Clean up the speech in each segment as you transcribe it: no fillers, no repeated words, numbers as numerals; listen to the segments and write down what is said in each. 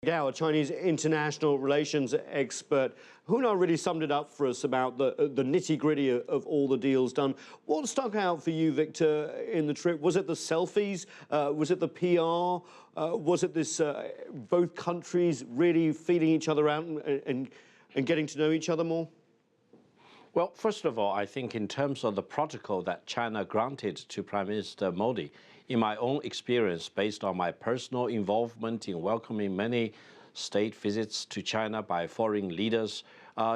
Gao, a Chinese international relations expert, who now really summed it up for us about the nitty-gritty of all the deals done. What stuck out for you, Victor, in the trip? Was it the selfies? Was it the PR? Was it this both countries really feeling each other out and getting to know each other more? Well, first of all, I think in terms of the protocol that China granted to Prime Minister Modi, in my own experience, based on my personal involvement in welcoming many state visits to China by foreign leaders,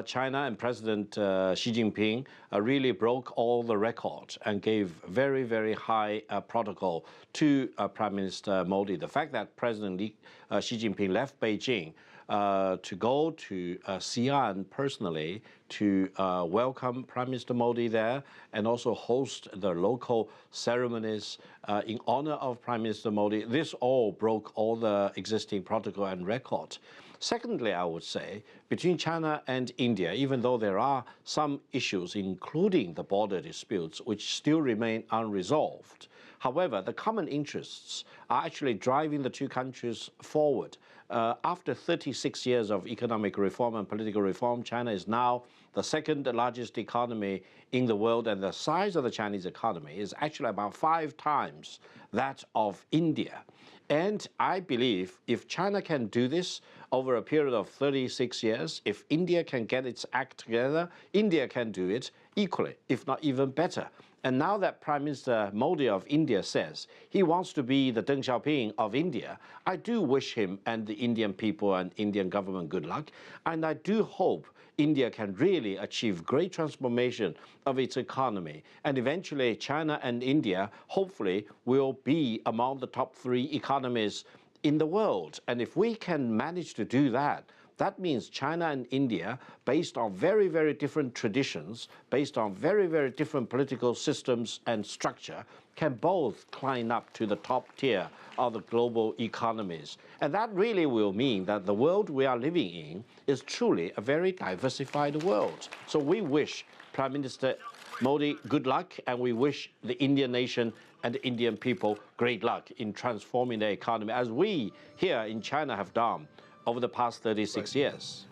China and President Xi Jinping really broke all the records and gave very, very high protocol to Prime Minister Modi. The fact that President Xi Jinping left Beijing to go to Xi'an personally to welcome Prime Minister Modi there and also host the local ceremonies in honor of Prime Minister Modi. This all broke all the existing protocol and record. Secondly, I would say, between China and India, even though there are some issues, including the border disputes, which still remain unresolved, however, the common interests are actually driving the two countries forward. After 36 years of economic reform and political reform, China is now the second largest economy in the world, and the size of the Chinese economy is actually about 5 times that of India. And I believe if China can do this over a period of 36 years, if India can get its act together, India can do it equally, if not even better. And now that Prime Minister Modi of India says he wants to be the Deng Xiaoping of India, I do wish him and the Indian people and Indian government good luck. And I do hope India can really achieve great transformation of its economy. And eventually China and India hopefully will be among the top 3 economies in the world. And if we can manage to do that, that means China and India, based on very, very different traditions, based on very, very different political systems and structure, can both climb up to the top tier of the global economies. And that really will mean that the world we are living in is truly a very diversified world. So we wish Prime Minister Modi good luck, and we wish the Indian nation and the Indian people great luck in transforming their economy, as we here in China have done over the past 36 years.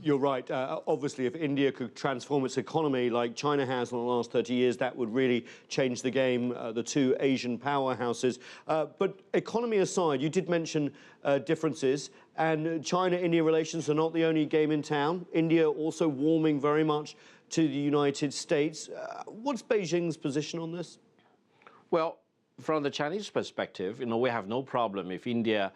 You're right. Obviously, if India could transform its economy like China has in the last 30 years, that would really change the game, the two Asian powerhouses. But economy aside, you did mention differences, and China-India relations are not the only game in town. India also warming very much to the United States. What's Beijing's position on this? Well, from the Chinese perspective, we have no problem if India,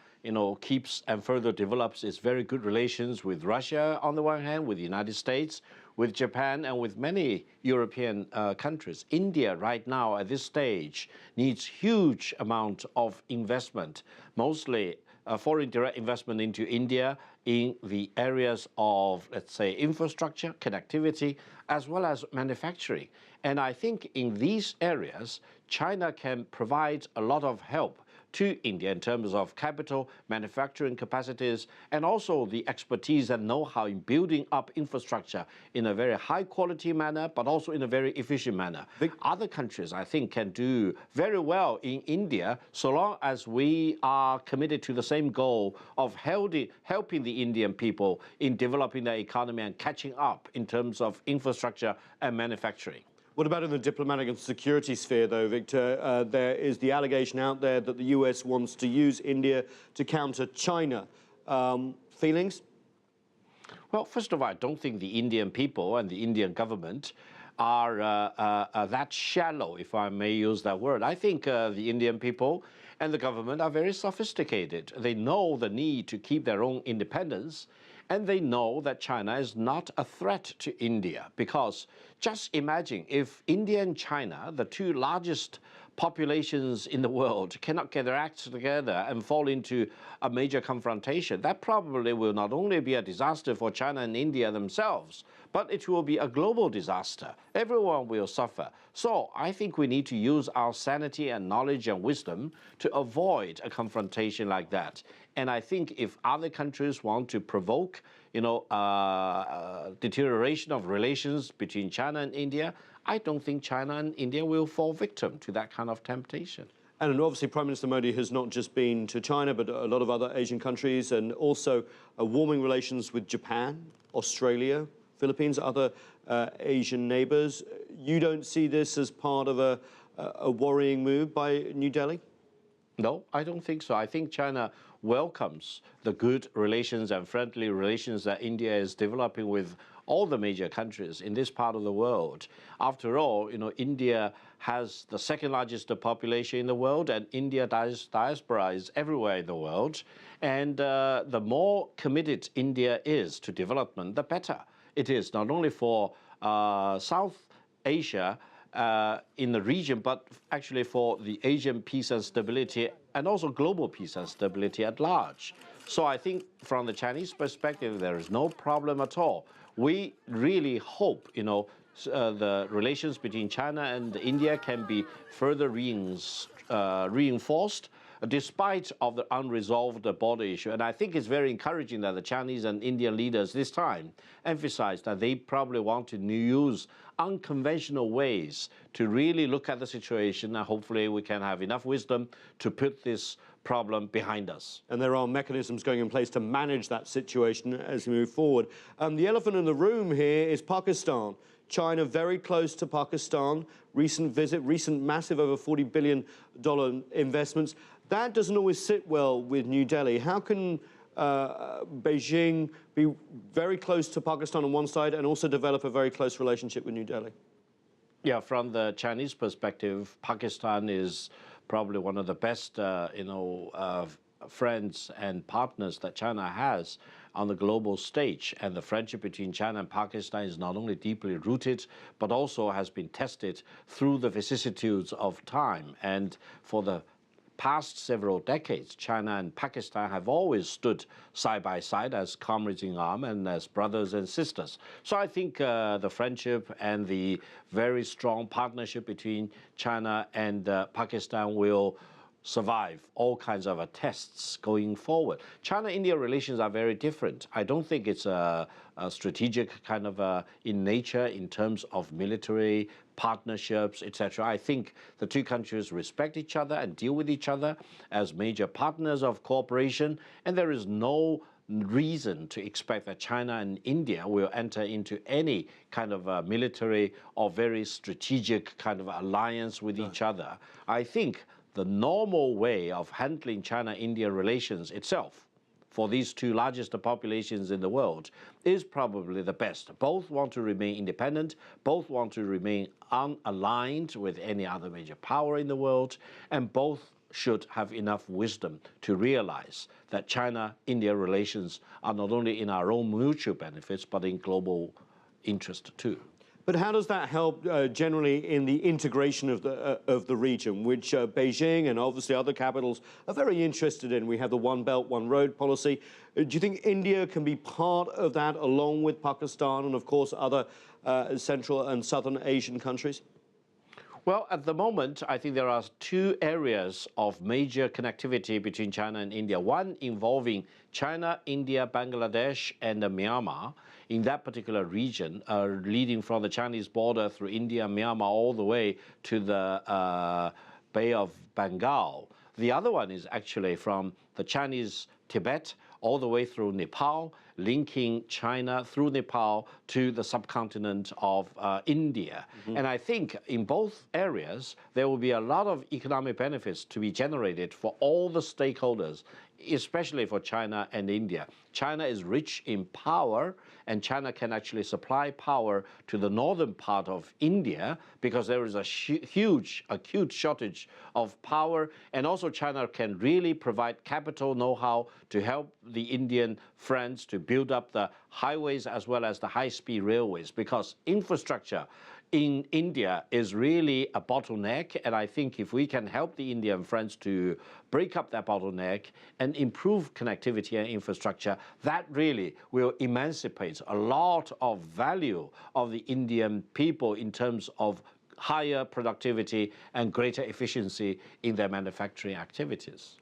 keeps and further develops its very good relations with Russia on the one hand, with the United States, with Japan, and with many European countries. India right now at this stage needs huge amount of investment, mostly foreign direct investment into India in the areas of, let's say, infrastructure, connectivity, as well as manufacturing. And I think in these areas, China can provide a lot of help to India in terms of capital, manufacturing capacities, and also the expertise and know-how in building up infrastructure in a very high-quality manner, but also in a very efficient manner. Other countries, I think, can do very well in India, so long as we are committed to the same goal of helping the Indian people in developing their economy and catching up in terms of infrastructure and manufacturing. What about in the diplomatic and security sphere, though, Victor? There is the allegation out there that the US wants to use India to counter China. Feelings? Well, first of all, I don't think the Indian people and the Indian government are that shallow, if I may use that word. I think the Indian people and the government are very sophisticated. They know the need to keep their own independence, and they know that China is not a threat to India, because just imagine if India and China, the 2 largest populations in the world, cannot get their acts together and fall into a major confrontation. That probably will not only be a disaster for China and India themselves, but it will be a global disaster. Everyone will suffer. So I think we need to use our sanity and knowledge and wisdom to avoid a confrontation like that. And I think if other countries want to provoke, deterioration of relations between China and India, I don't think China and India will fall victim to that kind of temptation. And obviously, Prime Minister Modi has not just been to China, but a lot of other Asian countries, and also warming relations with Japan, Australia, Philippines, other Asian neighbors. You don't see this as part of a worrying move by New Delhi? No, I don't think so. I think China welcomes the good relations and friendly relations that India is developing with all the major countries in this part of the world. After all, India has the second largest population in the world, and India diaspora is everywhere in the world. And the more committed India is to development, the better it is, not only for South Asia, in the region, but actually for the Asian peace and stability, and also global peace and stability at large. So I think from the Chinese perspective, there is no problem at all. We really hope, the relations between China and India can be further reinforced, despite of the unresolved border issue. And I think it's very encouraging that the Chinese and Indian leaders this time emphasize that they probably want to use unconventional ways to really look at the situation, and hopefully we can have enough wisdom to put this problem behind us. And there are mechanisms going in place to manage that situation as we move forward. The elephant in the room here is Pakistan. China very close to Pakistan. Recent visit, recent massive over $40 billion investments. That doesn't always sit well with New Delhi. How can Beijing be very close to Pakistan on one side and also develop a very close relationship with New Delhi? Yeah, from the Chinese perspective, Pakistan is probably one of the best, friends and partners that China has on the global stage. And the friendship between China and Pakistan is not only deeply rooted, but also has been tested through the vicissitudes of time. And for the past several decades, China and Pakistan have always stood side by side as comrades in arms and as brothers and sisters. So I think the friendship and the very strong partnership between China and Pakistan will survive all kinds of tests going forward. China-India relations are very different. I don't think it's a strategic kind of in nature in terms of military partnerships, etc. I think the two countries respect each other and deal with each other as major partners of cooperation, and there is no reason to expect that China and India will enter into any kind of military or very strategic kind of alliance with each other. I think the normal way of handling China-India relations itself for these two largest populations in the world is probably the best. Both want to remain independent, both want to remain unaligned with any other major power in the world, and both should have enough wisdom to realize that China-India relations are not only in our own mutual benefits, but in global interest too. But how does that help generally in the integration of the region, which Beijing and obviously other capitals are very interested in? We have the One Belt, One Road policy. Do you think India can be part of that along with Pakistan and, of course, other Central and Southern Asian countries? Well, at the moment, I think there are two areas of major connectivity between China and India. One involving China, India, Bangladesh, and Myanmar. In that particular region, leading from the Chinese border through India, Myanmar, all the way to the Bay of Bengal. The other one is actually from the Chinese Tibet all the way through Nepal, linking China through Nepal to the subcontinent of India. Mm-hmm. And I think in both areas, there will be a lot of economic benefits to be generated for all the stakeholders, especially for China and India. China is rich in power, and China can actually supply power to the northern part of India because there is a huge, acute shortage of power. And also China can really provide capital know-how to help the Indian friends to build up the highways as well as the high-speed railways, because infrastructure in India is really a bottleneck. And I think if we can help the Indian friends to break up that bottleneck and improve connectivity and infrastructure, that really will emancipate a lot of value of the Indian people in terms of higher productivity and greater efficiency in their manufacturing activities.